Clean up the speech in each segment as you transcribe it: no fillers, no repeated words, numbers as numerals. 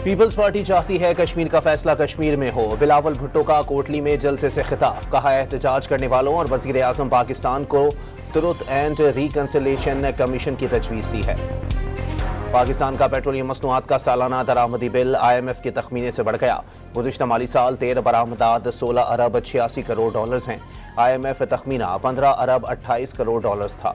Peoples party चाहती है कश्मीर का फैसला कश्मीर में हो। बिलावल भुट्टो का कोटली में जलसे से खिताब, कहा एहतजाज करने वालों और वजीर आजम पाकिस्तान को ट्रुथ एंड रिकंसिलिएशन कमीशन की तजवीज़ दी है। पाकिस्तान का पेट्रोलियम मसनूआत का सालाना दरामदी बिल IMF के तखमीने से बढ़ गया। गुज़िश्ता माली साल तेल बरामदात 16 अरब 86 करोड़ डॉलर्स हैं। IMF तखमीना 15 अरब 28 करोड़ डॉलर्स था।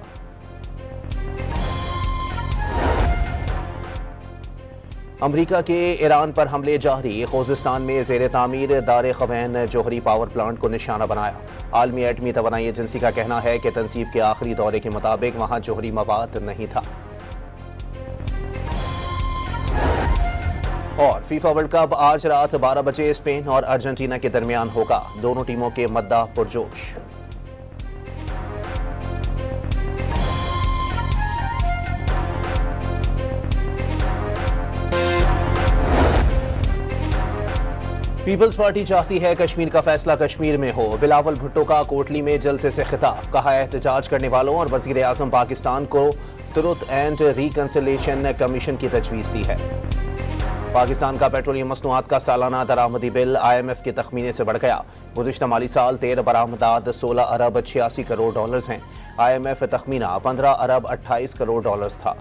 अमरीका के ईरान पर हमले जारी, खुज़िस्तान में ज़ेर तामीर दार खवैन जोहरी पावर प्लांट को निशाना बनाया। आलमी एटमी तवानाई एजेंसी का कहना है कि तनसीब के आखिरी दौरे के मुताबिक वहां जोहरी मवाद नहीं था। और फीफा वर्ल्ड कप आज रात 12 बजे स्पेन और अर्जेंटीना के दरमियान होगा। दोनों टीमों के मद्दा पुरजोश। पीपल्स पार्टी चाहती है कश्मीर का फैसला कश्मीर में हो। बिलावल भुट्टो का कोटली में जलसे से खिताब, कहा एहतजाज करने वालों और वजीर आजम पाकिस्तान को ट्रुथ एंड रिकंसिलिएशन कमीशन की तजवीज़ दी है। पाकिस्तान का पेट्रोलियम मसनूआत का सालाना दरामदी बिल IMF के तखमीने से बढ़ गया। गुज़िश्ता माली साल तेल बरामदात 16 अरब 86 करोड़ डॉलर्स हैं। IMF तखमीना 15 अरब 28 करोड़ डॉलर्स था।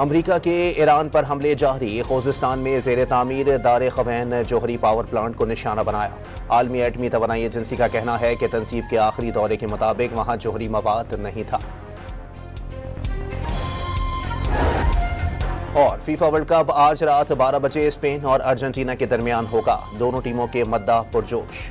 अमरीका के ईरान पर हमले जारी, खुज़िस्तान में ज़ेर तामीर दार खवैन जोहरी पावर प्लांट को निशाना बनाया। आलमी एटमी तवानाई एजेंसी का कहना है कि तनसीब के आखिरी दौरे के मुताबिक वहां जोहरी मवाद नहीं था। और फीफा वर्ल्ड कप आज रात 12 बजे स्पेन और अर्जेंटीना के दरमियान होगा। दोनों टीमों के मद्दा पुरजोश।